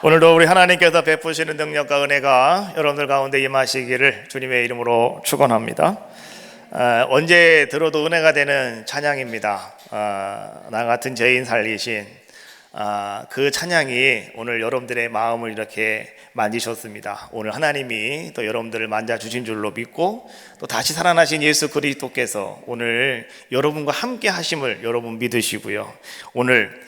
오늘도 우리 하나님께서 베푸시는 능력과 은혜가 여러분들 가운데 임하시기를 주님의 이름으로 축원합니다. 언제 들어도 은혜가 되는 찬양입니다. 나 같은 죄인 살리신 그 찬양이 오늘 여러분들의 마음을 이렇게 만지셨습니다. 오늘 하나님이 또 여러분들을 만져주신 줄로 믿고 또 다시 살아나신 예수 그리스도께서 오늘 여러분과 함께 하심을 여러분 믿으시고요. 오늘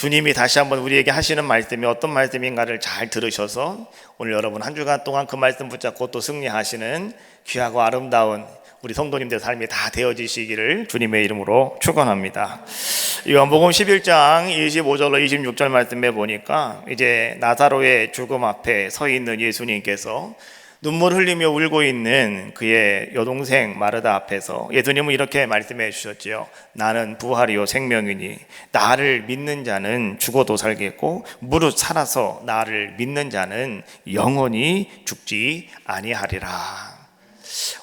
주님이 다시 한번 우리에게 하시는 말씀이 어떤 말씀인가를 잘 들으셔서 오늘 여러분 한 주간 동안 그 말씀 붙잡고 또 승리하시는 귀하고 아름다운 우리 성도님들의 삶이 다 되어지시기를 주님의 이름으로 축원합니다. 요한복음 11장 25절로 26절 말씀에 보니까 이제 나사로의 죽음 앞에 서 있는 예수님께서 눈물 흘리며 울고 있는 그의 여동생 마르다 앞에서 예수님은 이렇게 말씀해 주셨지요. 나는 부활이요 생명이니 나를 믿는 자는 죽어도 살겠고 무릇 살아서 나를 믿는 자는 영원히 죽지 아니하리라.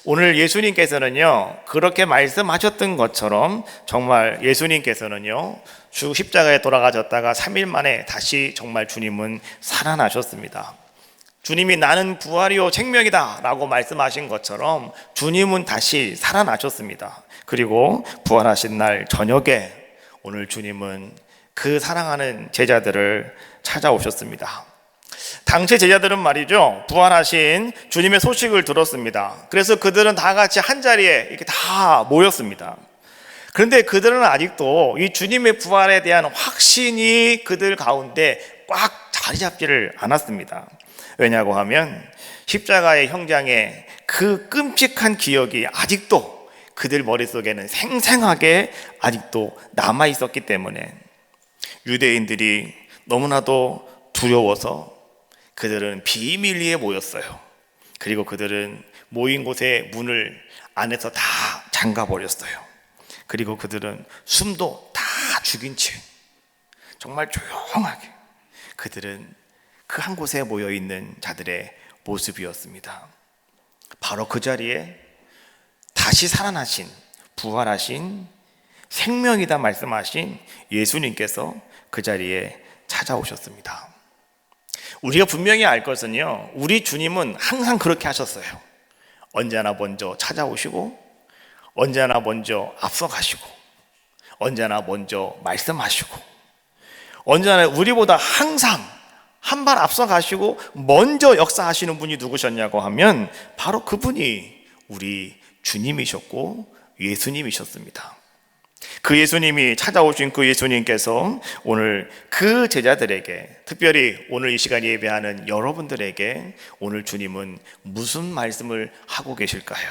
오늘 예수님께서는요 그렇게 말씀하셨던 것처럼 정말 예수님께서는요 십자가에 돌아가셨다가 3일 만에 다시 정말 주님은 살아나셨습니다. 주님이 나는 부활이요 생명이다 라고 말씀하신 것처럼 주님은 다시 살아나셨습니다. 그리고 부활하신 날 저녁에 오늘 주님은 그 사랑하는 제자들을 찾아오셨습니다. 당시 제자들은 말이죠 부활하신 주님의 소식을 들었습니다. 그래서 그들은 다 같이 한자리에 이렇게 다 모였습니다. 그런데 그들은 아직도 이 주님의 부활에 대한 확신이 그들 가운데 꽉 자리 잡지를 않았습니다. 왜냐고 하면 십자가의 현장에 그 끔찍한 기억이 아직도 그들 머릿속에는 생생하게 아직도 남아 있었기 때문에 유대인들이 너무나도 두려워서 그들은 비밀리에 모였어요. 그리고 그들은 모인 곳의 문을 안에서 다 잠가 버렸어요. 그리고 그들은 숨도 다 죽인 채 정말 조용하게 그들은 그 한 곳에 모여있는 자들의 모습이었습니다. 바로 그 자리에 다시 살아나신 부활하신 생명이다 말씀하신 예수님께서 그 자리에 찾아오셨습니다. 우리가 분명히 알 것은요 우리 주님은 항상 그렇게 하셨어요. 언제나 먼저 찾아오시고 언제나 먼저 앞서가시고 언제나 먼저 말씀하시고 언제나 우리보다 항상 한 발 앞서 가시고 먼저 역사하시는 분이 누구셨냐고 하면 바로 그분이 우리 주님이셨고 예수님이셨습니다. 그 예수님이 찾아오신 그 예수님께서 오늘 그 제자들에게 특별히 오늘 이 시간 예배하는 여러분들에게 오늘 주님은 무슨 말씀을 하고 계실까요?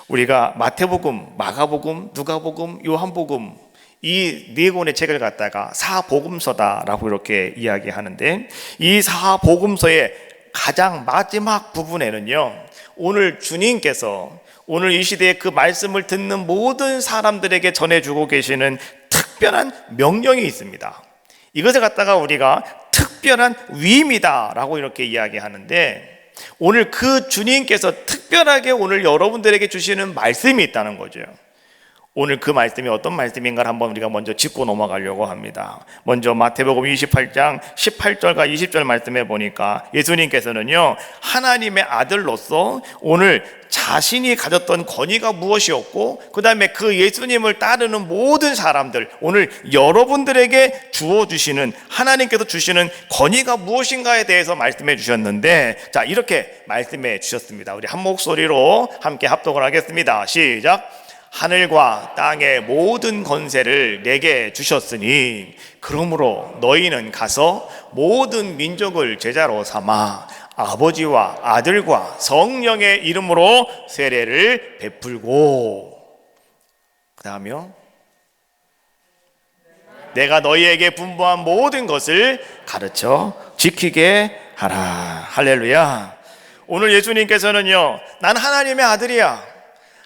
우리가 마태복음, 마가복음, 누가복음, 요한복음 이 네 권의 책을 갖다가 사복음서다라고 이렇게 이야기하는데 이 사복음서의 가장 마지막 부분에는요 오늘 주님께서 오늘 이 시대에 그 말씀을 듣는 모든 사람들에게 전해주고 계시는 특별한 명령이 있습니다. 이것을 갖다가 우리가 특별한 위임이다라고 이렇게 이야기하는데 오늘 그 주님께서 특별하게 오늘 여러분들에게 주시는 말씀이 있다는 거죠. 오늘 그 말씀이 어떤 말씀인가를 한번 우리가 먼저 짚고 넘어가려고 합니다. 먼저 마태복음 28장 18절과 20절 말씀해 보니까 예수님께서는요 하나님의 아들로서 오늘 자신이 가졌던 권위가 무엇이었고 그 다음에 그 예수님을 따르는 모든 사람들 오늘 여러분들에게 주어주시는 하나님께서 주시는 권위가 무엇인가에 대해서 말씀해 주셨는데 자 이렇게 말씀해 주셨습니다. 우리 한 목소리로 함께 합독을 하겠습니다. 시작. 하늘과 땅의 모든 권세를 내게 주셨으니 그러므로 너희는 가서 모든 민족을 제자로 삼아 아버지와 아들과 성령의 이름으로 세례를 베풀고 그 다음에요 내가 너희에게 분부한 모든 것을 가르쳐 지키게 하라. 할렐루야. 오늘 예수님께서는요 난 하나님의 아들이야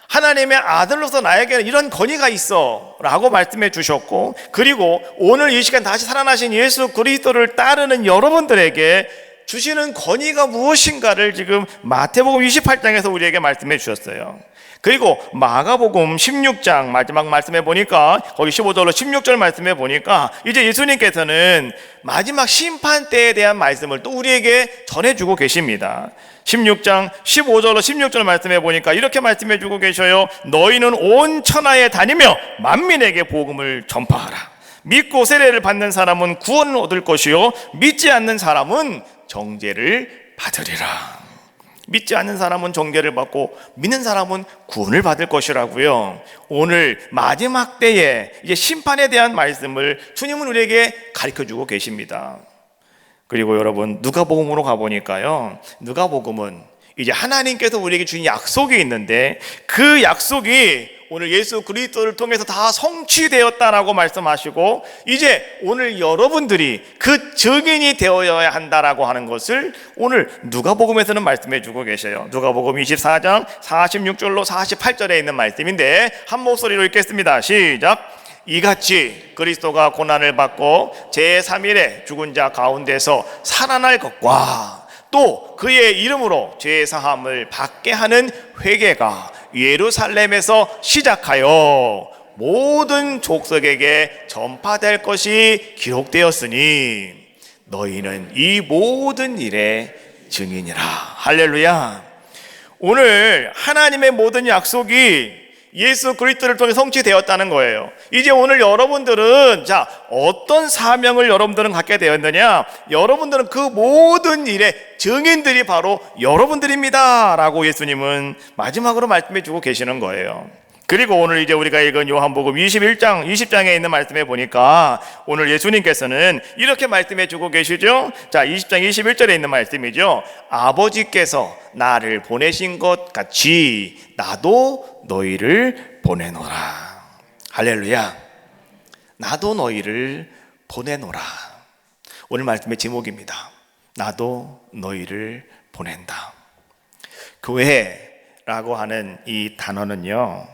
하나님의 아들로서 나에게는 이런 권위가 있어 라고 말씀해 주셨고 그리고 오늘 이 시간 다시 살아나신 예수 그리스도를 따르는 여러분들에게 주시는 권위가 무엇인가를 지금 마태복음 28장에서 우리에게 말씀해 주셨어요. 그리고 마가복음 16장 마지막 말씀해 보니까 거기 15절로 16절 말씀해 보니까 이제 예수님께서는 마지막 심판 때에 대한 말씀을 또 우리에게 전해주고 계십니다. 16장 15절로 16절 말씀해 보니까 이렇게 말씀해 주고 계셔요. 너희는 온 천하에 다니며 만민에게 복음을 전파하라. 믿고 세례를 받는 사람은 구원을 얻을 것이요 믿지 않는 사람은 정죄를 받으리라. 믿지 않는 사람은 정죄를 받고 믿는 사람은 구원을 받을 것이라고요. 오늘 마지막 때에 이제 심판에 대한 말씀을 주님은 우리에게 가르쳐주고 계십니다. 그리고 여러분 누가복음으로 가보니까요, 누가복음은 이제 하나님께서 우리에게 주신 약속이 있는데 그 약속이 오늘 예수 그리스도를 통해서 다 성취되었다라고 말씀하시고 이제 오늘 여러분들이 그 증인이 되어야 한다라고 하는 것을 오늘 누가복음에서는 말씀해 주고 계셔요. 누가복음 24장 46절로 48절에 있는 말씀인데 한 목소리로 읽겠습니다. 시작. 이같이 그리스도가 고난을 받고 제3일에 죽은 자 가운데서 살아날 것과 또 그의 이름으로 죄 사함을 받게 하는 회개가 예루살렘에서 시작하여 모든 족속에게 전파될 것이 기록되었으니 너희는 이 모든 일의 증인이라. 할렐루야. 오늘 하나님의 모든 약속이 예수 그리스도를 통해 성취되었다는 거예요. 이제 오늘 여러분들은 자 어떤 사명을 여러분들은 갖게 되었느냐? 여러분들은 그 모든 일의 증인들이 바로 여러분들입니다 라고 예수님은 마지막으로 말씀해 주고 계시는 거예요. 그리고 오늘 이제 우리가 읽은 요한복음 21장 20장에 있는 말씀에 보니까 오늘 예수님께서는 이렇게 말씀해 주고 계시죠. 자 20장 21절에 있는 말씀이죠. 아버지께서 나를 보내신 것 같이 나도 너희를 보내노라. 할렐루야. 나도 너희를 보내노라. 오늘 말씀의 제목입니다. 나도 너희를 보낸다. 교회라고 하는 이 단어는요,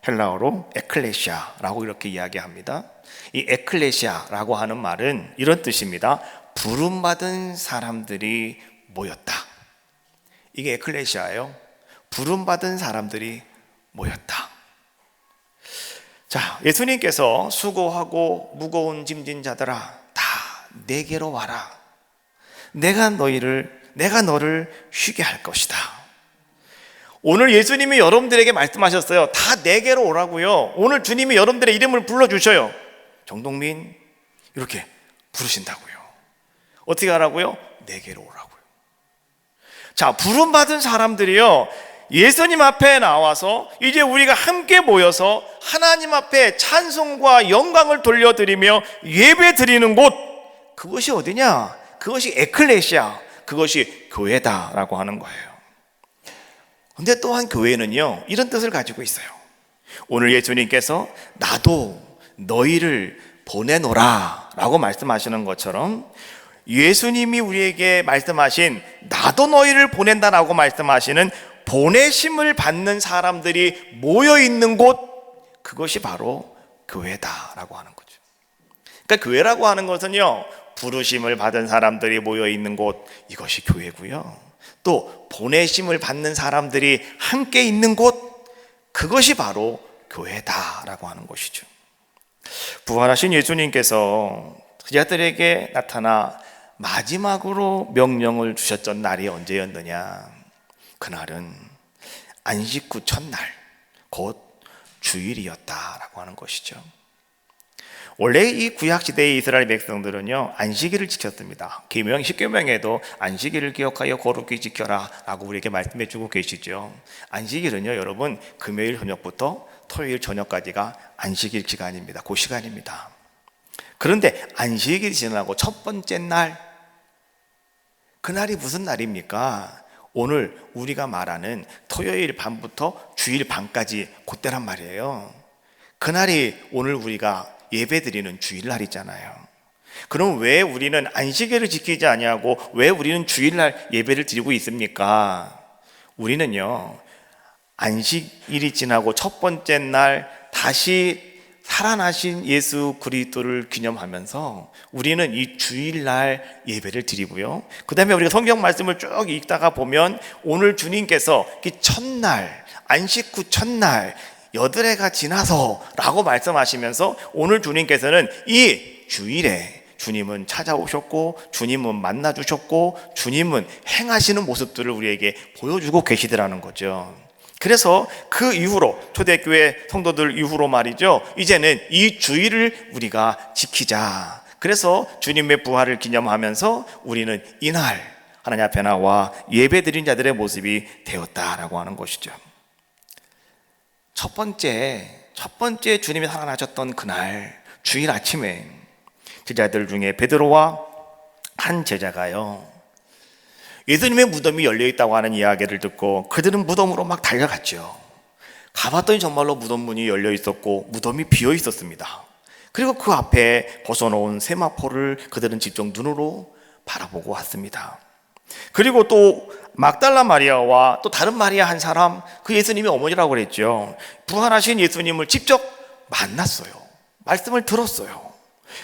헬라어로 에클레시아라고 이렇게 이야기합니다. 이 에클레시아라고 하는 말은 이런 뜻입니다. 부름받은 사람들이 모였다. 이게 에클레시아예요. 부름받은 사람들이 모였다. 자, 예수님께서 수고하고 무거운 짐진 자들아 다 내게로 와라. 내가 너를 쉬게 할 것이다. 오늘 예수님이 여러분들에게 말씀하셨어요. 다 내게로 오라고요. 오늘 주님이 여러분들의 이름을 불러주셔요. 정동민 이렇게 부르신다고요. 어떻게 하라고요? 내게로 오라고요. 자, 부름받은 사람들이요, 예수님 앞에 나와서 이제 우리가 함께 모여서 하나님 앞에 찬송과 영광을 돌려드리며 예배 드리는 곳, 그것이 어디냐? 그것이 에클레시아, 그것이 교회다라고 하는 거예요. 근데 또한 교회는요, 이런 뜻을 가지고 있어요. 오늘 예수님께서 나도 너희를 보내노라 라고 말씀하시는 것처럼 예수님이 우리에게 말씀하신 나도 너희를 보낸다라고 말씀하시는 보내심을 받는 사람들이 모여있는 곳, 그것이 바로 교회다라고 하는 거죠. 그러니까 교회라고 하는 것은요, 부르심을 받은 사람들이 모여있는 곳, 이것이 교회고요. 또 보내심을 받는 사람들이 함께 있는 곳, 그것이 바로 교회다라고 하는 것이죠. 부활하신 예수님께서 제자들에게 나타나 마지막으로 명령을 주셨던 날이 언제였느냐? 그날은 안식 후 첫날, 곧 주일이었다라고 하는 것이죠. 원래 이 구약시대의 이스라엘 백성들은요, 안식일을 지켰습니다. 계명 10계명에도 안식일을 기억하여 거룩히 지켜라 라고 우리에게 말씀해 주고 계시죠. 안식일은요, 여러분, 금요일 저녁부터 토요일 저녁까지가 안식일 기간입니다. 그 시간입니다. 그런데 안식일이 지나고 첫 번째 날, 그날이 무슨 날입니까? 오늘 우리가 말하는 토요일 밤부터 주일 밤까지 그때란 말이에요. 그날이 오늘 우리가 예배드리는 주일날이잖아요. 그럼 왜 우리는 안식일을 지키지 아니하고 왜 우리는 주일날 예배를 드리고 있습니까? 우리는요, 안식일이 지나고 첫 번째 날 다시 살아나신 예수 그리스도를 기념하면서 우리는 이 주일날 예배를 드리고요. 그 다음에 우리가 성경 말씀을 쭉 읽다가 보면 오늘 주님께서 이 첫날, 안식 후 첫날, 여드레가 지나서 라고 말씀하시면서 오늘 주님께서는 이 주일에 주님은 찾아오셨고 주님은 만나주셨고 주님은 행하시는 모습들을 우리에게 보여주고 계시더라는 거죠. 그래서 그 이후로 초대교회 성도들 이후로 말이죠, 이제는 이 주일을 우리가 지키자. 그래서 주님의 부활을 기념하면서 우리는 이날 하나님 앞에 나와 예배드린 자들의 모습이 되었다라고 하는 것이죠. 첫 번째 주님이 살아나셨던 그날 주일 아침에 제자들 중에 베드로와 한 제자가요, 예수님의 무덤이 열려있다고 하는 이야기를 듣고 그들은 무덤으로 막 달려갔죠. 가봤더니 정말로 무덤 문이 열려있었고 무덤이 비어있었습니다. 그리고 그 앞에 벗어놓은 세마포를 그들은 직접 눈으로 바라보고 왔습니다. 그리고 또 막달라 마리아와 또 다른 마리아 한 사람, 그 예수님의 어머니라고 그랬죠. 부활하신 예수님을 직접 만났어요. 말씀을 들었어요.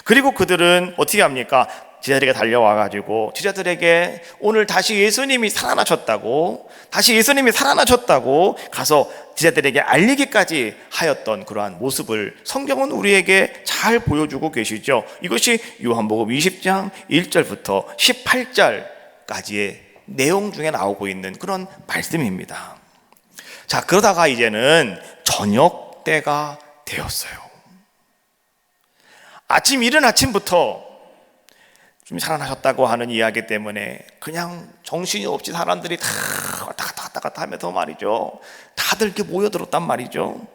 그리고 그들은 어떻게 합니까? 제자들에게 달려와가지고 제자들에게 오늘 다시 예수님이 살아나셨다고 가서 제자들에게 알리기까지 하였던 그러한 모습을 성경은 우리에게 잘 보여주고 계시죠. 이것이 요한복음 20장 1절부터 18절까지의 내용 중에 나오고 있는 그런 말씀입니다. 자, 그러다가 이제는 저녁 때가 되었어요. 이른 아침부터 좀 살아나셨다고 하는 이야기 때문에 그냥 정신이 없이 사람들이 다 왔다 갔다 하면서 말이죠, 다들 이렇게 모여들었단 말이죠.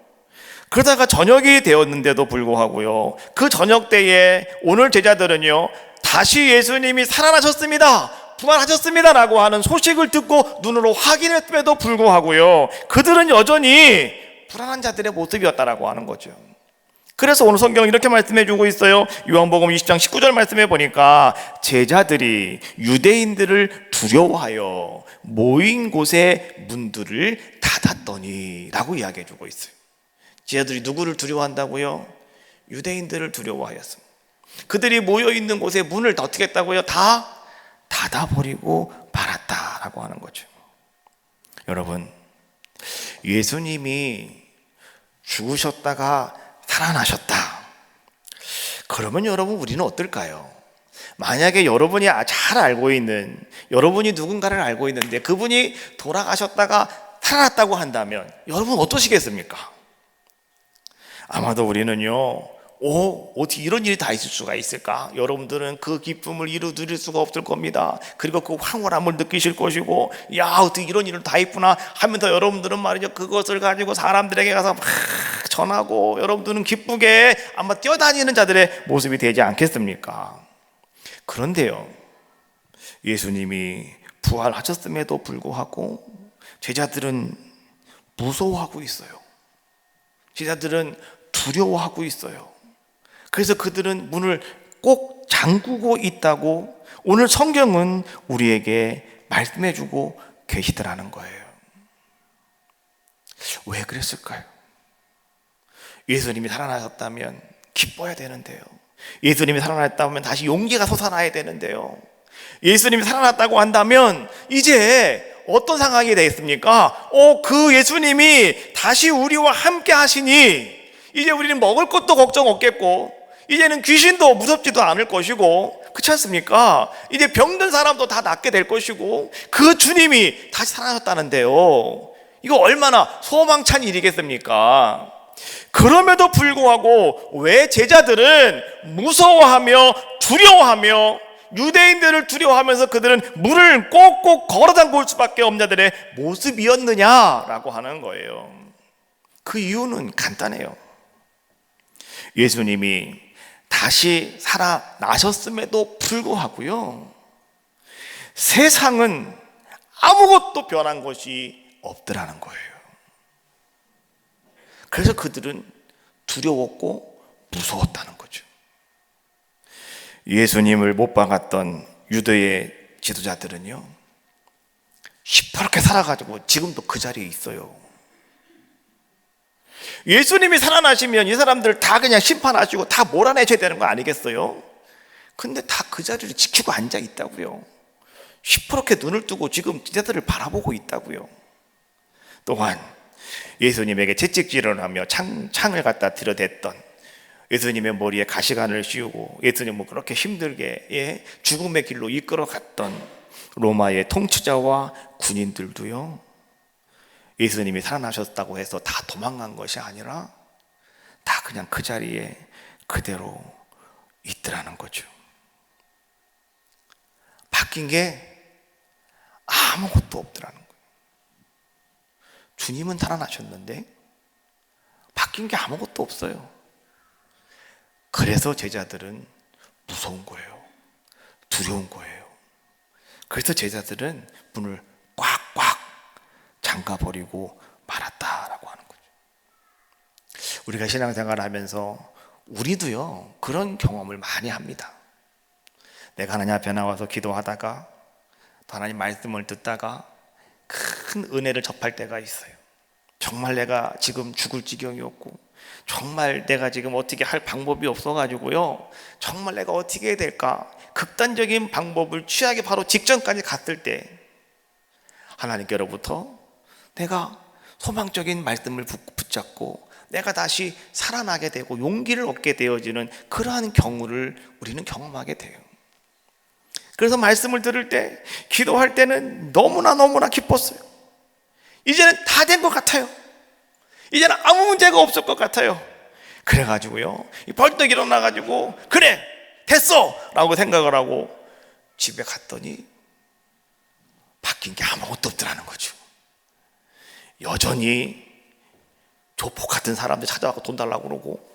그러다가 저녁이 되었는데도 불구하고요, 그 저녁 때에 오늘 제자들은요, 다시 예수님이 살아나셨습니다, 부활하셨습니다 라고 하는 소식을 듣고 눈으로 확인했음에도 불구하고요, 그들은 여전히 불안한 자들의 모습이었다라고 하는 거죠. 그래서 오늘 성경은 이렇게 말씀해 주고 있어요. 요한복음 20장 19절 말씀해 보니까 제자들이 유대인들을 두려워하여 모인 곳에 문들을 닫았더니 라고 이야기해 주고 있어요. 제자들이 누구를 두려워한다고요? 유대인들을 두려워하였습니다. 그들이 모여 있는 곳에 문을 어떻게 했다고요? 다 닫아버리고 말았다라고 하는 거죠. 여러분, 예수님이 죽으셨다가 살아나셨다. 그러면 여러분, 우리는 어떨까요? 만약에 여러분이 잘 알고 있는, 여러분이 누군가를 알고 있는데 그분이 돌아가셨다가 살아났다고 한다면 여러분 어떠시겠습니까? 아마도 우리는요, 어떻게 이런 일이 다 있을 수가 있을까? 여러분들은 그 기쁨을 누릴 수가 없을 겁니다. 그리고 그 황홀함을 느끼실 것이고, 어떻게 이런 일을 다 있구나 하면서 여러분들은 말이죠, 그것을 가지고 사람들에게 가서 막 전하고 여러분들은 기쁘게 아마 뛰어다니는 자들의 모습이 되지 않겠습니까? 그런데요, 예수님이 부활하셨음에도 불구하고 제자들은 무서워하고 있어요. 제자들은 두려워하고 있어요. 그래서 그들은 문을 꼭 잠그고 있다고 오늘 성경은 우리에게 말씀해 주고 계시더라는 거예요. 왜 그랬을까요? 예수님이 살아나셨다면 기뻐야 되는데요. 예수님이 살아났다면 다시 용기가 솟아나야 되는데요. 예수님이 살아났다고 한다면 이제 어떤 상황이 되겠습니까? 그 예수님이 다시 우리와 함께 하시니 이제 우리는 먹을 것도 걱정 없겠고, 이제는 귀신도 무섭지도 않을 것이고, 그렇지 않습니까? 이제 병든 사람도 다 낫게 될 것이고, 그 주님이 다시 살아났다는데요, 이거 얼마나 소망찬 일이겠습니까? 그럼에도 불구하고 왜 제자들은 무서워하며 두려워하며 유대인들을 두려워하면서 그들은 물을 꼭꼭 걸어 담글 수밖에 없는 자들의 모습이었느냐라고 하는 거예요. 그 이유는 간단해요. 예수님이 다시 살아나셨음에도 불구하고요, 세상은 아무것도 변한 것이 없더라는 거예요. 그래서 그들은 두려웠고 무서웠다는 거죠. 예수님을 못 박았던 유대의 지도자들은요, 시퍼렇게 살아가지고 지금도 그 자리에 있어요. 예수님이 살아나시면 이 사람들 다 그냥 심판하시고 다 몰아내셔야 되는 거 아니겠어요? 근데 다 그 자리를 지키고 앉아 있다고요. 시퍼렇게 눈을 뜨고 지금 제자들을 바라보고 있다고요. 또한 예수님에게 채찍질을 하며 창을 갖다 들여댔던, 예수님의 머리에 가시관을 씌우고 예수님을 그렇게 힘들게 죽음의 길로 이끌어갔던 로마의 통치자와 군인들도요, 예수님이 살아나셨다고 해서 다 도망간 것이 아니라 다 그냥 그 자리에 그대로 있더라는 거죠. 바뀐 게 아무것도 없더라는 거예요. 주님은 살아나셨는데 바뀐 게 아무것도 없어요. 그래서 제자들은 무서운 거예요. 두려운 거예요. 그래서 제자들은 문을 꽉꽉 잠가버리고 말았다라고 하는 거죠. 우리가 신앙생활을 하면서 우리도요, 그런 경험을 많이 합니다. 내가 하나님 앞에 나와서 기도하다가 또 하나님 말씀을 듣다가 큰 은혜를 접할 때가 있어요. 정말 내가 지금 죽을 지경이었고, 정말 내가 지금 어떻게 할 방법이 없어가지고요, 정말 내가 어떻게 해야 될까, 극단적인 방법을 취하기 바로 직전까지 갔을 때 하나님께로부터 내가 소망적인 말씀을 붙잡고 내가 다시 살아나게 되고 용기를 얻게 되어지는 그러한 경우를 우리는 경험하게 돼요. 그래서 말씀을 들을 때, 기도할 때는 너무나 기뻤어요. 이제는 다 된 것 같아요. 이제는 아무 문제가 없을 것 같아요. 그래가지고요, 벌떡 일어나가지고 그래 됐어 라고 생각을 하고 집에 갔더니 바뀐 게 아무것도 없더라는 거죠. 여전히 조폭 같은 사람들 찾아와서 돈 달라고 그러고,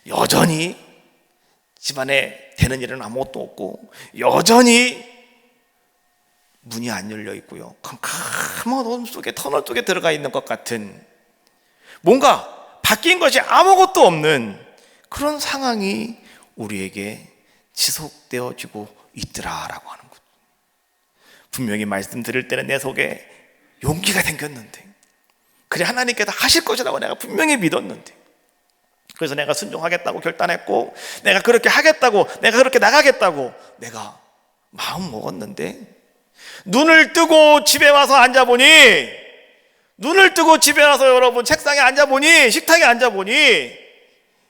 여전히 집안에 되는 일은 아무것도 없고, 여전히 문이 안 열려 있고요, 캄캄한 어둠 속에, 터널 속에 들어가 있는 것 같은, 뭔가 바뀐 것이 아무것도 없는 그런 상황이 우리에게 지속되어지고 있더라라고 하는 거죠. 분명히 말씀 들을 때는 내 속에 용기가 생겼는데, 그래 하나님께서 하실 것이라고 내가 분명히 믿었는데, 그래서 내가 순종하겠다고 결단했고, 내가 그렇게 하겠다고, 내가 그렇게 나가겠다고 내가 마음 먹었는데, 눈을 뜨고 집에 와서 앉아보니, 눈을 뜨고 집에 와서 여러분 책상에 앉아보니, 식탁에 앉아보니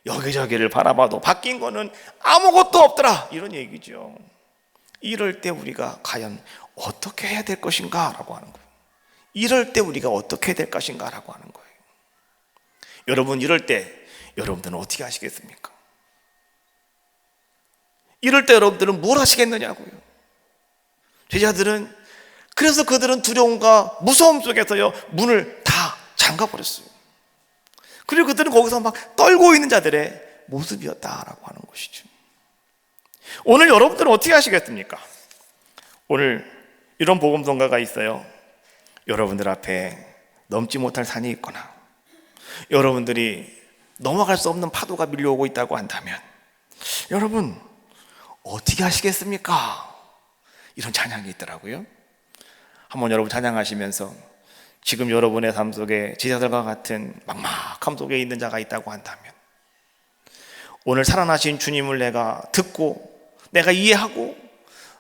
여기저기를 바라봐도 바뀐 거는 아무것도 없더라, 이런 얘기죠. 이럴 때 우리가 과연 어떻게 해야 될 것인가 라고 하는 거예요. 이럴 때 우리가 어떻게 해야 될 것인가 라고 하는 거예요. 여러분, 이럴 때 여러분들은 어떻게 하시겠습니까? 이럴 때 여러분들은 뭘 하시겠느냐고요. 제자들은, 그래서 그들은 두려움과 무서움 속에서요, 문을 다 잠가버렸어요. 그리고 그들은 거기서 막 떨고 있는 자들의 모습이었다라고 하는 것이죠. 오늘 여러분들은 어떻게 하시겠습니까? 오늘 이런 복음성가가 있어요. 여러분들 앞에 넘지 못할 산이 있거나 여러분들이 넘어갈 수 없는 파도가 밀려오고 있다고 한다면 여러분 어떻게 하시겠습니까? 이런 찬양이 있더라고요. 한번 여러분 찬양하시면서 지금 여러분의 삶 속에 제자들과 같은 막막함 속에 있는 자가 있다고 한다면, 오늘 살아나신 주님을 내가 듣고 내가 이해하고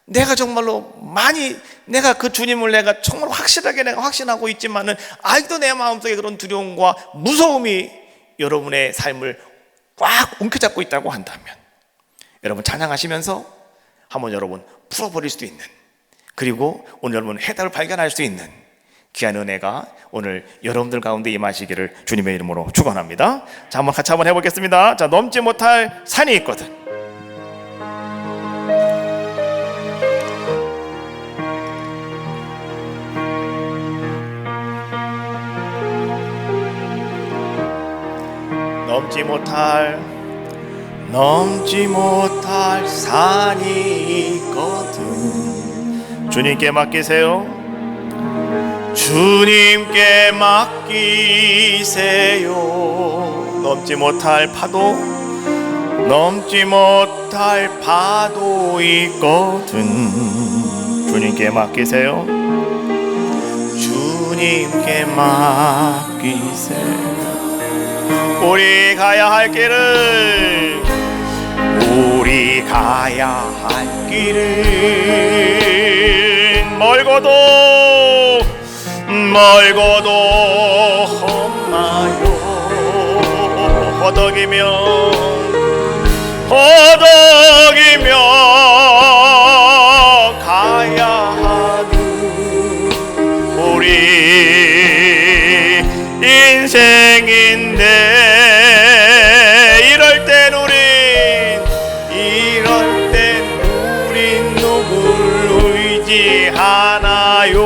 내가 정말로 많이 내가 그 주님을 내가 정말 확실하게 내가 확신하고 있지만은 아직도 내 마음속에 그런 두려움과 무서움이 여러분의 삶을 꽉 움켜잡고 있다고 한다면, 여러분 찬양하시면서 한번 여러분 풀어버릴 수도 있는, 그리고 오늘 여러분 해답을 발견할 수 있는 귀한 은혜가 오늘 여러분들 가운데 임하시기를 주님의 이름으로 축원합니다. 자, 한번 같이 한번 해보겠습니다. 자, 넘지 못할 산이 있거든. 넘지 못할 산이 있거든. 주님께 맡기세요. 주님께 맡기세요. 넘지 못할 파도, 넘지 못할 파도 있거든. 주님께 맡기세요. 주님께 맡기세요. 우리 가야 할 길을, 우리 가야 할 길은 멀고도 험하요. 허덕이며 가야 하는 우리 인생인데, 이럴 땐 우린 누굴 의지하나요?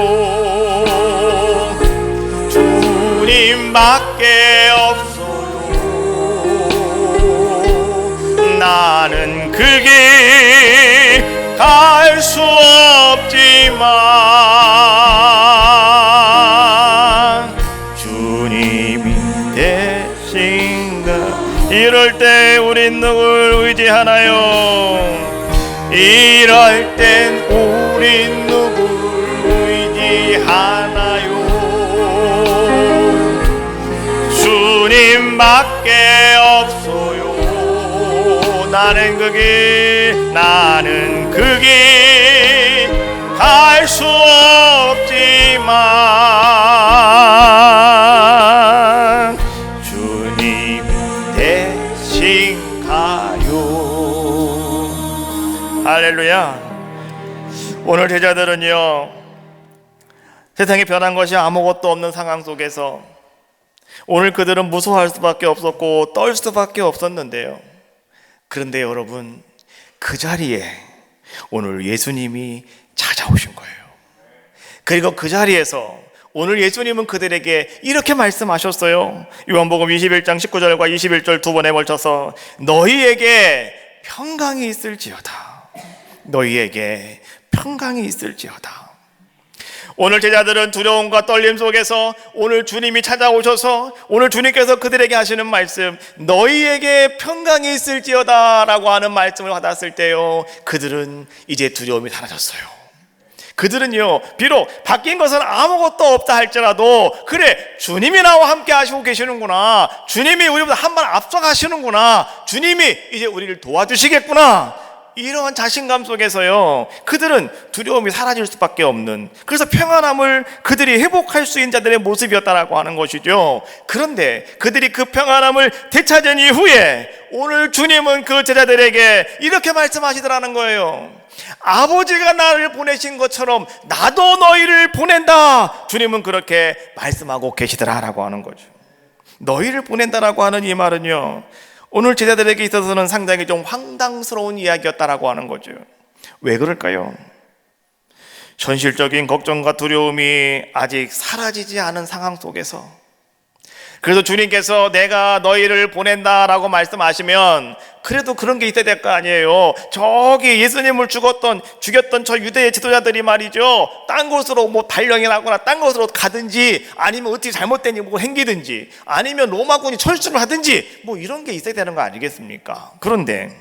주님밖에 없어요. 나는 그 길 갈 수 없지만 주님이 되신가. 이럴 때 우린 누굴 의지하나요? 이럴 땐 우린 누굴 의지하나요? 주님밖에 없어요. 나는 그 길 갈 수 없지만 주님이 되신가요? 할렐루야. 오늘 제자들은요, 세상이 변한 것이 아무것도 없는 상황 속에서 오늘 그들은 무서워할 수밖에 없었고 떨 수밖에 없었는데요. 그런데 여러분, 그 자리에 오늘 예수님이 찾아오신 거예요. 그리고 그 자리에서 오늘 예수님은 그들에게 이렇게 말씀하셨어요. 요한복음 21장 19절과 21절 두 번에 걸쳐서 너희에게 평강이 있을지어다. 너희에게 평강이 있을지어다. 오늘 제자들은 두려움과 떨림 속에서 오늘 주님이 찾아오셔서 오늘 주님께서 그들에게 하시는 말씀, 너희에게 평강이 있을지어다 라고 하는 말씀을 받았을 때요, 그들은 이제 두려움이 사라졌어요. 그들은요, 비록 바뀐 것은 아무것도 없다 할지라도, 그래, 주님이 나와 함께 하시고 계시는구나, 주님이 우리보다 한 발 앞서가시는구나, 주님이 이제 우리를 도와주시겠구나, 이러한 자신감 속에서요, 그들은 두려움이 사라질 수밖에 없는, 그래서 평안함을 그들이 회복할 수 있는 자들의 모습이었다라고 하는 것이죠. 그런데 그들이 그 평안함을 되찾은 이후에 오늘 주님은 그 제자들에게 이렇게 말씀하시더라는 거예요. 아버지가 나를 보내신 것처럼 나도 너희를 보낸다. 주님은 그렇게 말씀하고 계시더라라고 하는 거죠. 너희를 보낸다라고 하는 이 말은요, 오늘 제자들에게 있어서는 상당히 좀 황당스러운 이야기였다라고 하는 거죠. 왜 그럴까요? 현실적인 걱정과 두려움이 아직 사라지지 않은 상황 속에서, 그래서 주님께서 내가 너희를 보낸다라고 말씀하시면 그래도 그런 게 있어야 될 거 아니에요. 저기 예수님을 죽였던 저 유대의 지도자들이 말이죠, 딴 곳으로 뭐 발령이 나거나 딴 곳으로 가든지, 아니면 어떻게 잘못된 뭐 행기든지, 아니면 로마군이 철수를 하든지, 뭐 이런 게 있어야 되는 거 아니겠습니까? 그런데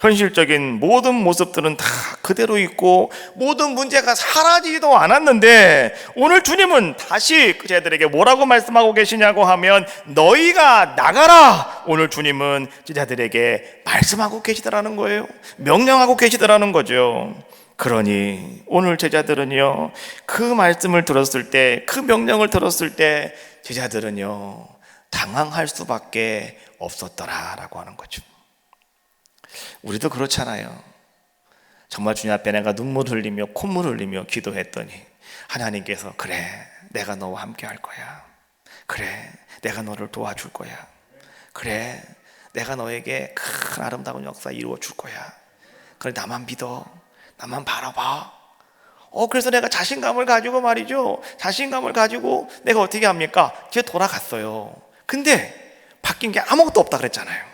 현실적인 모든 모습들은 다 그대로 있고 모든 문제가 사라지지도 않았는데, 오늘 주님은 다시 그제들에게 뭐라고 말씀하고 계시냐고 하면 너희가 나가라. 오늘 주님은 제자들에게 말씀하고 계시더라는 거예요. 명령하고 계시더라는 거죠. 그러니 오늘 제자들은요, 그 말씀을 들었을 때, 그 명령을 들었을 때 제자들은요, 당황할 수밖에 없었더라라고 하는 거죠. 우리도 그렇잖아요. 정말 주님 앞에 내가 눈물 흘리며 콧물 흘리며 기도했더니 하나님께서 그래, 내가 너와 함께 할 거야. 그래, 내가 너를 도와줄 거야. 그래, 내가 너에게 큰 아름다운 역사 이루어 줄 거야. 그래, 나만 믿어. 나만 바라봐. 그래서 내가 자신감을 가지고 말이죠, 자신감을 가지고 내가 어떻게 합니까? 뒤에 돌아갔어요. 근데 바뀐 게 아무것도 없다 그랬잖아요.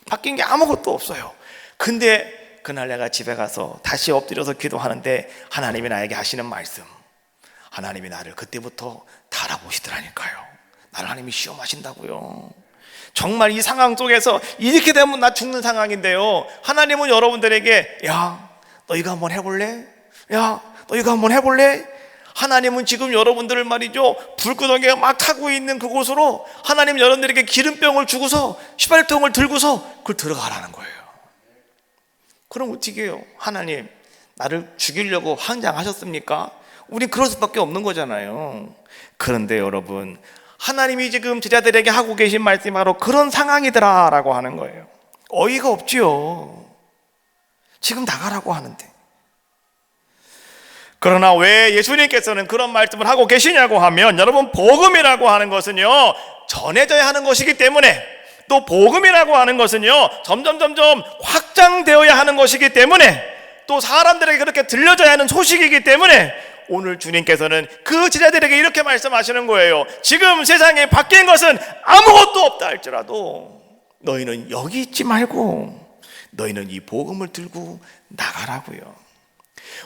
바뀐 게 아무것도 없어요. 근데 그날 내가 집에 가서 다시 엎드려서 기도하는데 하나님이 나에게 하시는 말씀, 하나님이 나를 그때부터 다 알아보시더라니까요. 나를 하나님이 시험하신다고요. 정말 이 상황 속에서 이렇게 되면 나 죽는 상황인데요, 하나님은 여러분들에게 야, 너 이거 한번 해볼래? 야, 너 이거 한번 해볼래? 하나님은 지금 여러분들을 말이죠, 불구덩이가 막 타고 있는 그곳으로 하나님 여러분들에게 기름병을 주고서 휘발통을 들고서 그걸 들어가라는 거예요. 그럼 어떻게 해요? 하나님 나를 죽이려고 환장하셨습니까? 우린 그럴 수밖에 없는 거잖아요. 그런데 여러분, 하나님이 지금 제자들에게 하고 계신 말씀이 바로 그런 상황이더라 라고 하는 거예요. 어이가 없지요. 지금 나가라고 하는데. 그러나 왜 예수님께서는 그런 말씀을 하고 계시냐고 하면, 여러분, 복음이라고 하는 것은요 전해져야 하는 것이기 때문에, 또 복음이라고 하는 것은요 점점 확장되어야 하는 것이기 때문에, 또 사람들에게 그렇게 들려져야 하는 소식이기 때문에 오늘 주님께서는 그 제자들에게 이렇게 말씀하시는 거예요. 지금 세상에 바뀐 것은 아무것도 없다 할지라도 너희는 여기 있지 말고 너희는 이 복음을 들고 나가라고요.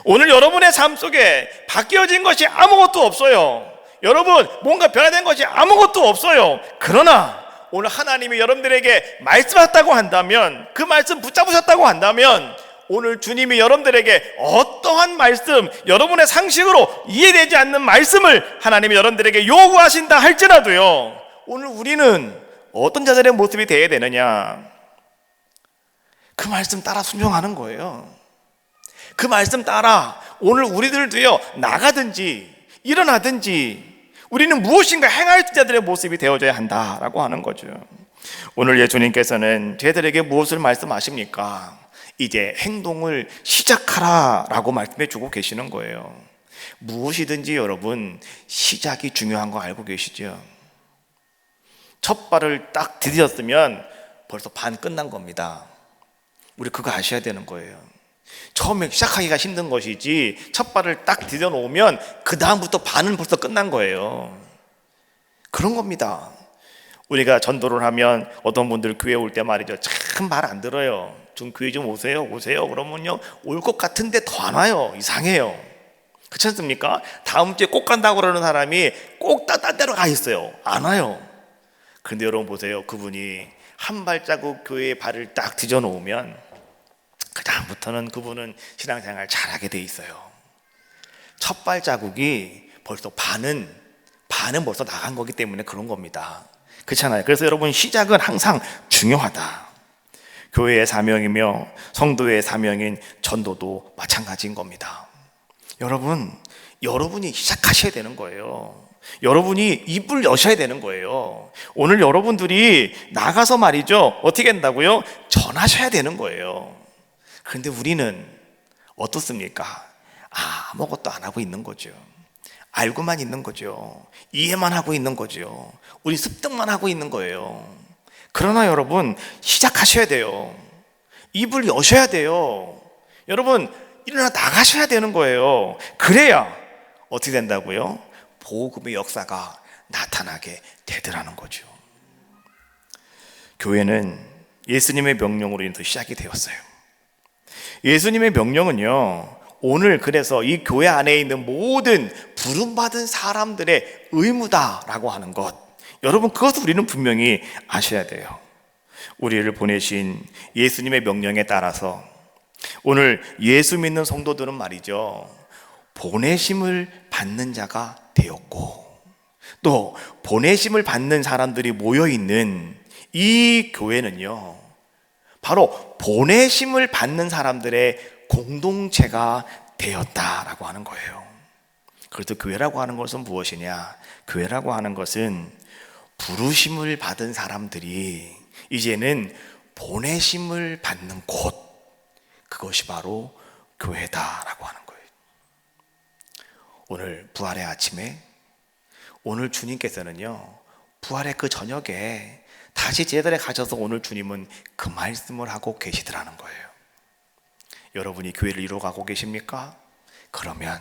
오늘 여러분의 삶 속에 바뀌어진 것이 아무것도 없어요. 여러분, 뭔가 변화된 것이 아무것도 없어요. 그러나 오늘 하나님이 여러분들에게 말씀하셨다고 한다면, 그 말씀 붙잡으셨다고 한다면, 오늘 주님이 여러분들에게 어떠한 말씀, 여러분의 상식으로 이해되지 않는 말씀을 하나님이 여러분들에게 요구하신다 할지라도요, 오늘 우리는 어떤 자들의 모습이 되어야 되느냐? 그 말씀 따라 순종하는 거예요. 그 말씀 따라 오늘 우리들도요, 나가든지 일어나든지 우리는 무엇인가 행할 자들의 모습이 되어져야 한다라고 하는 거죠. 오늘 예수님께서는 저희들에게 무엇을 말씀하십니까? 이제 행동을 시작하라라고 말씀해 주고 계시는 거예요. 무엇이든지 여러분, 시작이 중요한 거 알고 계시죠? 첫 발을 딱 디뎠으면 벌써 반 끝난 겁니다. 우리 그거 아셔야 되는 거예요. 처음에 시작하기가 힘든 것이지, 첫 발을 딱 디뎌 놓으면 그 다음부터 반은 벌써 끝난 거예요. 그런 겁니다. 우리가 전도를 하면 어떤 분들 교회 올 때 말이죠, 참 말 안 들어요. 좀 교회 좀 오세요 그러면요 올 것 같은데 더 안 와요. 이상해요. 그렇지 않습니까? 다음 주에 꼭 간다고 그러는 사람이 꼭 딴 데로 가 있어요. 안 와요. 그런데 여러분 보세요. 그분이 한 발자국 교회에 발을 딱 디뎌 놓으면 그 다음부터는 그분은 신앙생활 잘하게 돼 있어요. 첫 발자국이 벌써 반은 벌써 나간 거기 때문에 그런 겁니다. 그렇잖아요. 그래서 여러분, 시작은 항상 중요하다. 교회의 사명이며 성도의 사명인 전도도 마찬가지인 겁니다. 여러분이 시작하셔야 되는 거예요. 여러분이 입을 여셔야 되는 거예요. 오늘 여러분들이 나가서 말이죠, 어떻게 한다고요? 전하셔야 되는 거예요. 그런데 우리는 어떻습니까? 아무것도 안 하고 있는 거죠. 알고만 있는 거죠. 이해만 하고 있는 거죠. 우리 습득만 하고 있는 거예요. 그러나 여러분, 시작하셔야 돼요. 입을 여셔야 돼요. 여러분, 일어나 나가셔야 되는 거예요. 그래야 어떻게 된다고요? 복음의 역사가 나타나게 되더라는 거죠. 교회는 예수님의 명령으로 인해서 시작이 되었어요. 예수님의 명령은요, 오늘 그래서 이 교회 안에 있는 모든 부름받은 사람들의 의무다라고 하는 것, 여러분, 그것을 우리는 분명히 아셔야 돼요. 우리를 보내신 예수님의 명령에 따라서 오늘 예수 믿는 성도들은 말이죠, 보내심을 받는 자가 되었고, 또 보내심을 받는 사람들이 모여있는 이 교회는요, 바로 보내심을 받는 사람들의 공동체가 되었다라고 하는 거예요. 그래서 교회라고 하는 것은 무엇이냐? 교회라고 하는 것은 부르심을 받은 사람들이 이제는 보내심을 받는 곳, 그것이 바로 교회다라고 하는 거예요. 오늘 부활의 아침에, 오늘 주님께서는요, 부활의 그 저녁에 다시 제자들에 가셔서 오늘 주님은 그 말씀을 하고 계시더라는 거예요. 여러분이 교회를 이루어가고 계십니까? 그러면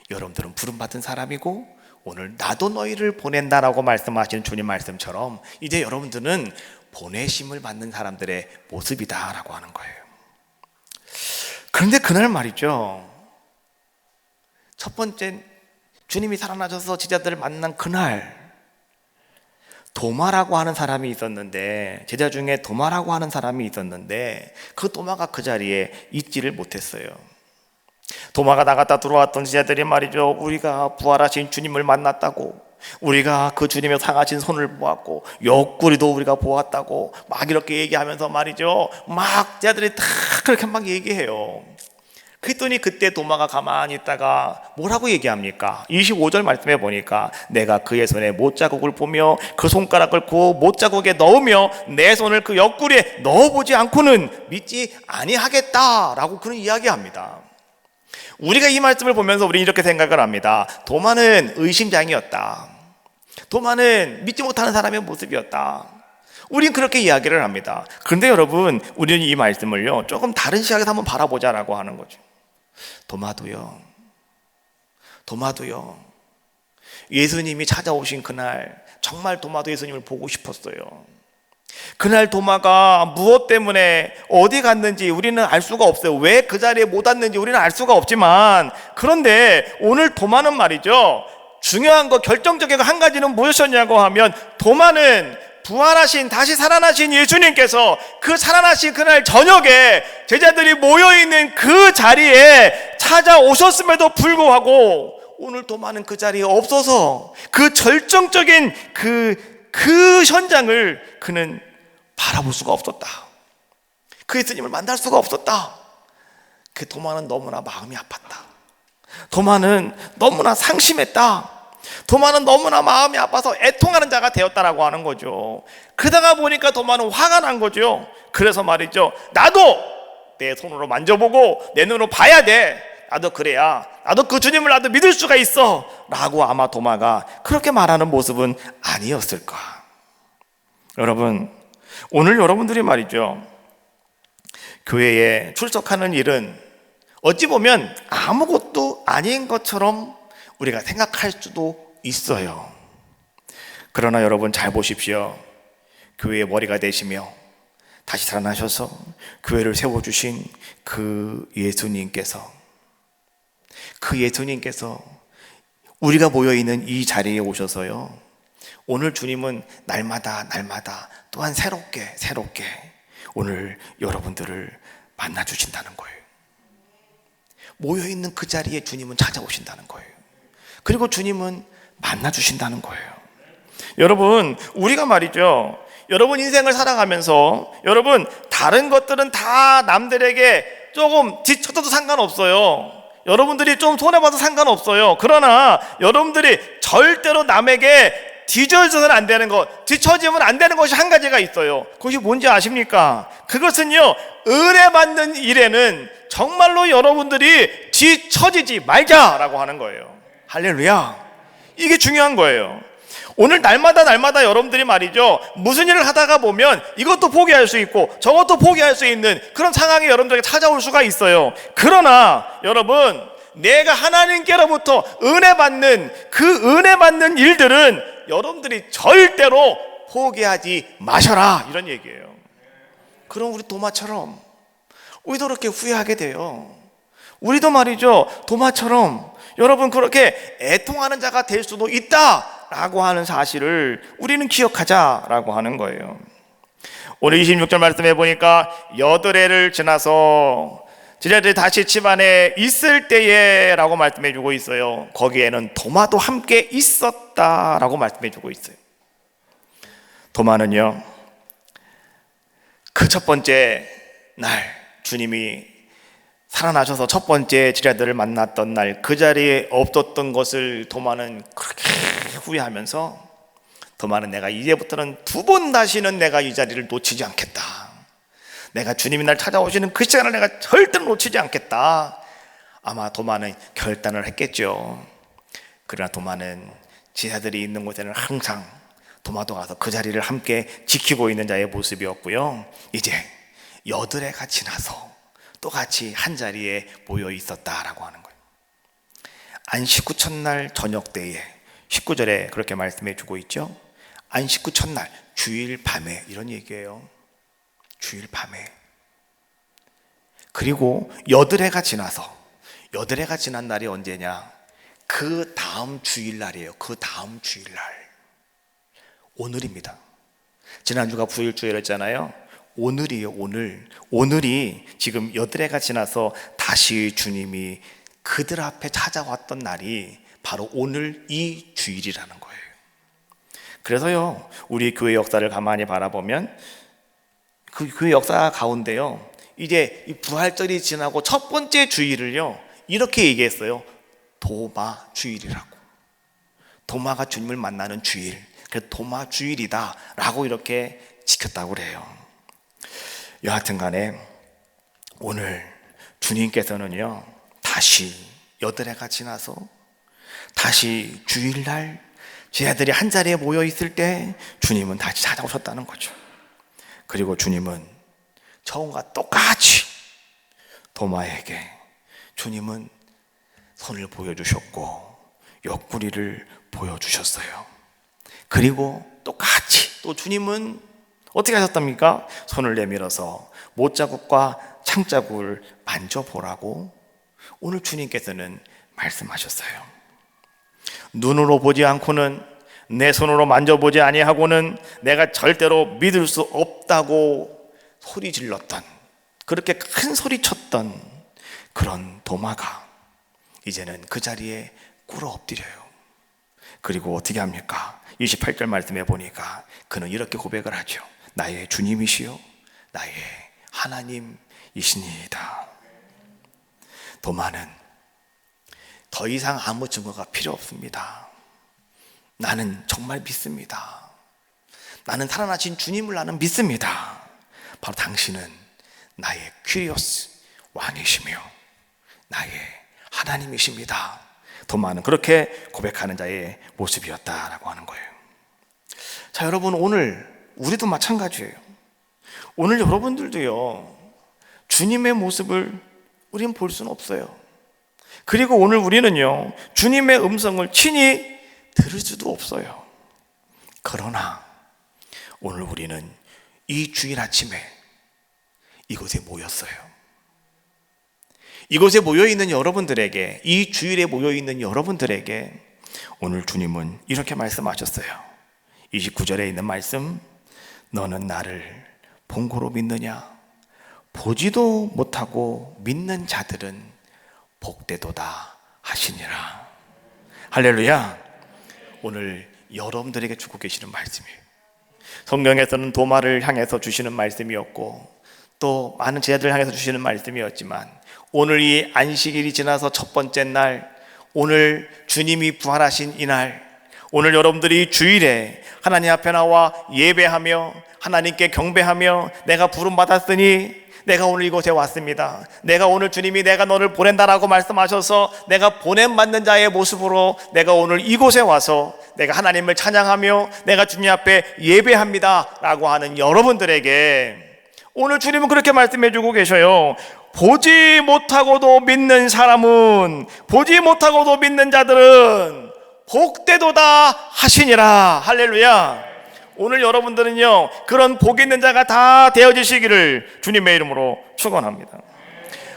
여러분들은 부름받은 사람이고, 오늘 나도 너희를 보낸다라고 말씀하시는 주님 말씀처럼 이제 여러분들은 보내심을 받는 사람들의 모습이다라고 하는 거예요. 그런데 그날 말이죠, 첫 번째 주님이 살아나셔서 제자들을 만난 그날, 도마라고 하는 사람이 있었는데, 제자 중에 도마라고 하는 사람이 있었는데 그 도마가 그 자리에 있지를 못했어요. 도마가 나갔다 들어왔던 제자들이 말이죠, 우리가 부활하신 주님을 만났다고, 우리가 그 주님의 상하신 손을 보았고 옆구리도 우리가 보았다고 막 이렇게 얘기하면서 말이죠, 막 제자들이 다 그렇게 막 얘기해요. 그랬더니 그때 도마가 가만히 있다가 뭐라고 얘기합니까? 25절 말씀해 보니까 내가 그의 손에 못자국을 보며 그 손가락을 그 못자국에 넣으며 내 손을 그 옆구리에 넣어보지 않고는 믿지 아니하겠다라고 그런 이야기합니다. 우리가 이 말씀을 보면서 우리는 이렇게 생각을 합니다. 도마는 의심장이었다. 도마는 믿지 못하는 사람의 모습이었다. 우린 그렇게 이야기를 합니다. 그런데 여러분, 우리는 이 말씀을요 조금 다른 시각에서 한번 바라보자라고 하는 거죠. 도마도요 예수님이 찾아오신 그날 정말 도마도 예수님을 보고 싶었어요. 그날 도마가 무엇 때문에 어디 갔는지 우리는 알 수가 없어요. 왜 그 자리에 못 왔는지 우리는 알 수가 없지만, 그런데 오늘 도마는 말이죠, 중요한 거, 결정적인 거 한 가지는 무엇이었냐고 하면, 도마는 부활하신, 다시 살아나신 예수님께서 그 살아나신 그날 저녁에 제자들이 모여있는 그 자리에 찾아오셨음에도 불구하고 오늘 도마는 그 자리에 없어서 그 절정적인 그 현장을 그는 바라볼 수가 없었다. 그 예수님을 만날 수가 없었다. 그 도마는 너무나 마음이 아팠다. 도마는 너무나 상심했다. 도마는 너무나 마음이 아파서 애통하는 자가 되었다라고 하는 거죠. 그러다가 보니까 도마는 화가 난 거죠. 그래서 말이죠, 나도 내 손으로 만져보고 내 눈으로 봐야 돼. 나도 그래야 나도 그 주님을 나도 믿을 수가 있어 라고 아마 도마가 그렇게 말하는 모습은 아니었을까. 여러분, 오늘 여러분들이 말이죠, 교회에 출석하는 일은 어찌 보면 아무것도 아닌 것처럼 우리가 생각할 수도 있어요. 그러나 여러분 잘 보십시오. 교회의 머리가 되시며 다시 살아나셔서 교회를 세워주신 그 예수님께서 우리가 모여있는 이 자리에 오셔서요, 오늘 주님은 날마다 또한 새롭게 오늘 여러분들을 만나주신다는 거예요. 모여있는 그 자리에 주님은 찾아오신다는 거예요. 그리고 주님은 만나주신다는 거예요. 여러분, 우리가 말이죠, 여러분 인생을 살아가면서 여러분 다른 것들은 다 남들에게 조금 뒤쳐져도 상관없어요. 여러분들이 좀 손해봐도 상관없어요. 그러나 여러분들이 절대로 남에게 뒤져서는 안 되는 것, 뒤처지면 안 되는 것이 한 가지가 있어요. 그것이 뭔지 아십니까? 그것은요, 은혜 받는 일에는 정말로 여러분들이 뒤처지지 말자라고 하는 거예요. 할렐루야. 이게 중요한 거예요. 오늘 날마다 여러분들이 말이죠, 무슨 일을 하다가 보면 이것도 포기할 수 있고 저것도 포기할 수 있는 그런 상황이 여러분들에게 찾아올 수가 있어요. 그러나 여러분, 내가 하나님께로부터 은혜 받는 일들은 여러분들이 절대로 포기하지 마셔라, 이런 얘기예요. 그럼 우리 도마처럼 우리도 그렇게 후회하게 돼요. 우리도 말이죠, 도마처럼 여러분 그렇게 애통하는 자가 될 수도 있다라고 하는 사실을 우리는 기억하자라고 하는 거예요. 오늘 26절 말씀해 보니까 여드레를 지나서 제자들이 다시 집 안에 있을 때에 라고 말씀해 주고 있어요. 거기에는 도마도 함께 있었다라고 말씀해 주고 있어요. 도마는요, 그 첫 번째 날 주님이 살아나셔서 첫 번째 제자들을 만났던 날 그 자리에 없었던 것을 도마는 그렇게 후회하면서, 도마는 내가 이제부터는 두 번 다시는 내가 이 자리를 놓치지 않겠다, 내가 주님이 날 찾아오시는 그 시간을 내가 절대로 놓치지 않겠다, 아마 도마는 결단을 했겠죠. 그러나 도마는 제자들이 있는 곳에는 항상 도마도 가서 그 자리를 함께 지키고 있는 자의 모습이었고요, 이제 여드레가 지나서 또 같이 한 자리에 모여 있었다라고 하는 거예요. 안식 후 첫날 저녁 때에 19절에 그렇게 말씀해 주고 있죠. 안식 후 첫날, 주일 밤에, 이런 얘기예요. 주일 밤에. 그리고 여드레가 지난 날이 언제냐? 그 다음 주일날이에요. 그 다음 주일날, 오늘입니다. 지난주가 9일주일이었잖아요. 오늘이에요. 오늘이 지금 여드레가 지나서 다시 주님이 그들 앞에 찾아왔던 날이 바로 오늘 이 주일이라는 거예요. 그래서요, 우리 교회 역사를 가만히 바라보면 그 교회 역사 가운데요, 이제 이 부활절이 지나고 첫 번째 주일을요, 이렇게 얘기했어요. 도마 주일이라고. 도마가 주님을 만나는 주일, 그래서 도마 주일이다 라고 이렇게 지켰다고 그래요. 여하튼 간에 오늘 주님께서는요, 다시 8해가 지나서 다시 주일날 제자들이 한 자리에 모여 있을 때 주님은 다시 찾아오셨다는 거죠. 그리고 주님은 처음과 똑같이 도마에게 주님은 손을 보여주셨고 옆구리를 보여주셨어요. 그리고 똑같이 또 주님은 어떻게 하셨답니까? 손을 내밀어서 못자국과 창자국을 만져보라고 오늘 주님께서는 말씀하셨어요. 눈으로 보지 않고는, 내 손으로 만져보지 아니하고는 내가 절대로 믿을 수 없다고 소리 질렀던, 그렇게 큰 소리 쳤던 그런 도마가 이제는 그 자리에 꿇어 엎드려요. 그리고 어떻게 합니까? 28절 말씀해 보니까 그는 이렇게 고백을 하죠. 나의 주님이시요 나의 하나님이시니이다. 도마는 더 이상 아무 증거가 필요 없습니다. 나는 정말 믿습니다. 나는 살아나신 주님을 나는 믿습니다. 바로 당신은 나의 퀴리오스 왕이시며 나의 하나님이십니다. 도마는 그렇게 고백하는 자의 모습이었다라고 하는 거예요. 자, 여러분, 오늘 우리도 마찬가지예요. 오늘 여러분들도요, 주님의 모습을 우린 볼 수는 없어요. 그리고 오늘 우리는요, 주님의 음성을 친히 들을 수도 없어요. 그러나 오늘 우리는 이 주일 아침에 이곳에 모였어요. 이곳에 모여있는 여러분들에게, 이 주일에 모여있는 여러분들에게 오늘 주님은 이렇게 말씀하셨어요. 29절에 있는 말씀, 너는 나를 본고로 믿느냐? 보지도 못하고 믿는 자들은 복되도다 하시니라. 할렐루야. 오늘 여러분들에게 주고 계시는 말씀이에요. 성경에서는 도마를 향해서 주시는 말씀이었고 또 많은 제자들을 향해서 주시는 말씀이었지만 오늘 이 안식일이 지나서 첫 번째 날, 오늘 주님이 부활하신 이날, 오늘 여러분들이 주일에 하나님 앞에 나와 예배하며 하나님께 경배하며 내가 부름받았으니 내가 오늘 이곳에 왔습니다. 내가 오늘 주님이 내가 너를 보낸다라고 말씀하셔서 내가 보냄받는 자의 모습으로 내가 오늘 이곳에 와서 내가 하나님을 찬양하며 내가 주님 앞에 예배합니다 라고 하는 여러분들에게 오늘 주님은 그렇게 말씀해 주고 계셔요. 보지 못하고도 믿는 사람은, 보지 못하고도 믿는 자들은 복되도다 하시니라. 할렐루야. 오늘 여러분들은요, 그런 복 있는 자가 다 되어지시기를 주님의 이름으로 축원합니다.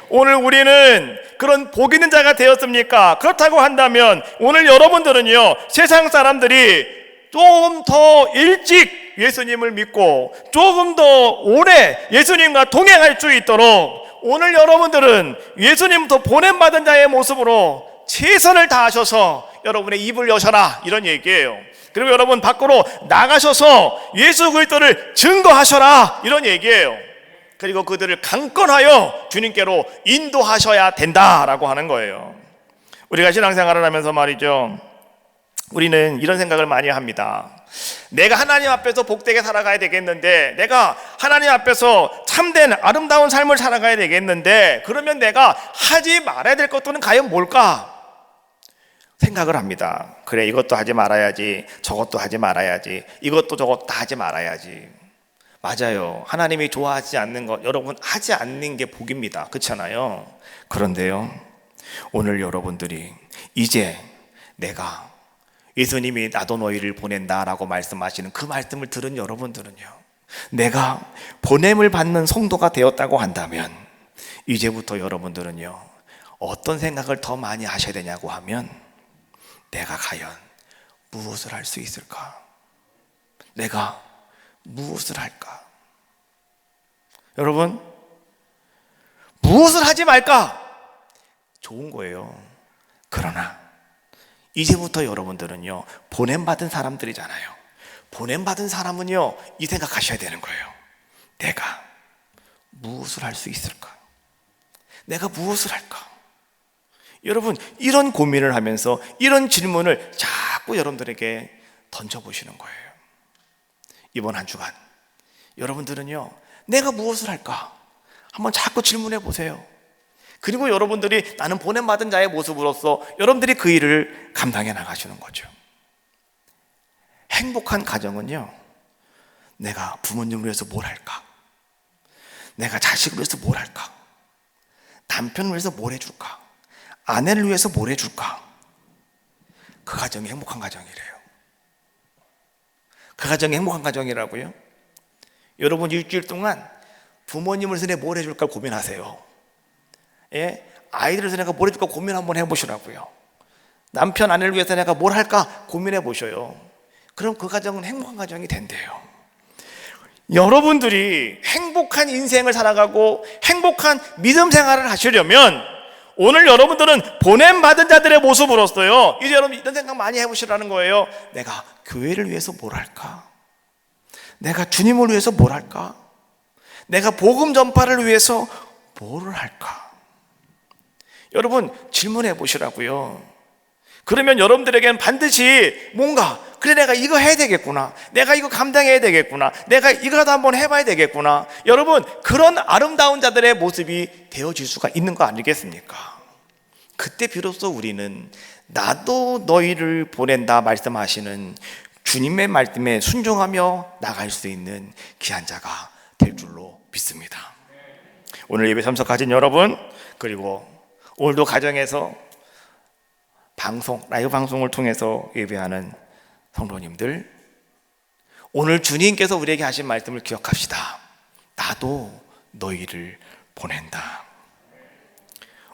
오늘 우리는 그런 복 있는 자가 되었습니까? 그렇다고 한다면 오늘 여러분들은요, 세상 사람들이 조금 더 일찍 예수님을 믿고 조금 더 오래 예수님과 동행할 수 있도록 오늘 여러분들은 예수님부터 보냄받은 자의 모습으로 최선을 다하셔서 여러분의 입을 여셔라, 이런 얘기예요. 그리고 여러분 밖으로 나가셔서 예수 그리스도를 증거하셔라, 이런 얘기예요. 그리고 그들을 강건하여 주님께로 인도하셔야 된다라고 하는 거예요. 우리가 신앙생활을 하면서 말이죠, 우리는 이런 생각을 많이 합니다. 내가 하나님 앞에서 복되게 살아가야 되겠는데, 내가 하나님 앞에서 참된 아름다운 삶을 살아가야 되겠는데, 그러면 내가 하지 말아야 될 것들은 과연 뭘까? 생각을 합니다. 그래, 이것도 하지 말아야지, 저것도 하지 말아야지, 이것도 저것도 다 하지 말아야지. 맞아요. 하나님이 좋아하지 않는 것, 여러분 하지 않는 게 복입니다. 그렇잖아요. 그런데요, 오늘 여러분들이 이제 내가 예수님이 나도 너희를 보낸다라고 말씀하시는 그 말씀을 들은 여러분들은요, 내가 보냄을 받는 성도가 되었다고 한다면 이제부터 여러분들은요, 어떤 생각을 더 많이 하셔야 되냐고 하면, 내가 과연 무엇을 할 수 있을까? 내가 무엇을 할까? 여러분, 무엇을 하지 말까? 좋은 거예요. 그러나 이제부터 여러분들은요, 보냄받은 사람들이잖아요. 보냄받은 사람은요, 이 생각하셔야 되는 거예요. 내가 무엇을 할 수 있을까? 내가 무엇을 할까? 여러분, 이런 고민을 하면서 이런 질문을 자꾸 여러분들에게 던져보시는 거예요. 이번 한 주간 여러분들은요, 내가 무엇을 할까? 한번 자꾸 질문해 보세요. 그리고 여러분들이 나는 보냄받은 자의 모습으로서 여러분들이 그 일을 감당해 나가시는 거죠. 행복한 가정은요, 내가 부모님을 위해서 뭘 할까? 내가 자식을 위해서 뭘 할까? 남편을 위해서 뭘 해줄까? 아내를 위해서 뭘 해줄까? 그 가정이 행복한 가정이래요. 그 가정이 행복한 가정이라고요? 여러분, 일주일 동안 부모님을 위해서 내가 뭘 해줄까 고민하세요. 예? 아이들을 위해서 내가 뭘 해줄까 고민 한번 해보시라고요. 남편, 아내를 위해서 내가 뭘 할까 고민해 보셔요. 그럼 그 가정은 행복한 가정이 된대요. 여러분들이 행복한 인생을 살아가고 행복한 믿음 생활을 하시려면 오늘 여러분들은 보냄받은 자들의 모습으로서요, 이제 여러분 이런 생각 많이 해보시라는 거예요. 내가 교회를 위해서 뭘 할까? 내가 주님을 위해서 뭘 할까? 내가 복음 전파를 위해서 뭘 할까? 여러분 질문해 보시라고요. 그러면 여러분들에게는 반드시 뭔가, 그래 내가 이거 해야 되겠구나, 내가 이거 감당해야 되겠구나, 내가 이거라도 한번 해봐야 되겠구나, 여러분 그런 아름다운 자들의 모습이 되어질 수가 있는 거 아니겠습니까? 그때 비로소 우리는 나도 너희를 보낸다 말씀하시는 주님의 말씀에 순종하며 나갈 수 있는 귀한 자가 될 줄로 믿습니다. 오늘 예배 참석하신 여러분, 그리고 오늘도 가정에서 라이브 방송을 통해서 예배하는 성도님들, 오늘 주님께서 우리에게 하신 말씀을 기억합시다. 나도 너희를 보낸다.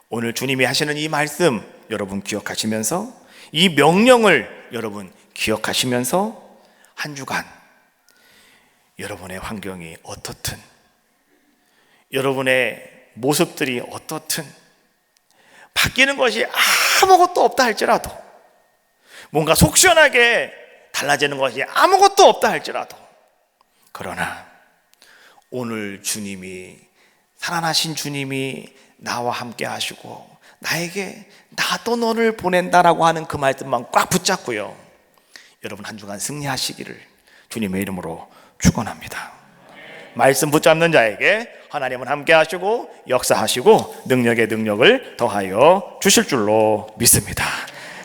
오늘 주님이 하시는 이 말씀 여러분 기억하시면서, 이 명령을 여러분 기억하시면서 한 주간 여러분의 환경이 어떻든, 여러분의 모습들이 어떻든, 바뀌는 것이 아무것도 없다 할지라도, 뭔가 속 시원하게 달라지는 것이 아무것도 없다 할지라도, 그러나 오늘 주님이, 살아나신 주님이 나와 함께 하시고 나에게 나도 너를 보낸다라고 하는 그 말씀만 꽉 붙잡고요, 여러분 한 주간 승리하시기를 주님의 이름으로 축원합니다. 말씀 붙잡는 자에게 하나님은 함께 하시고 역사하시고 능력의 능력을 더하여 주실 줄로 믿습니다.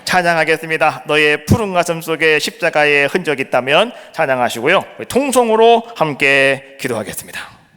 찬양하겠습니다. 너의 푸른 가슴 속에 십자가의 흔적이 있다면 찬양하시고요, 통성으로 함께 기도하겠습니다.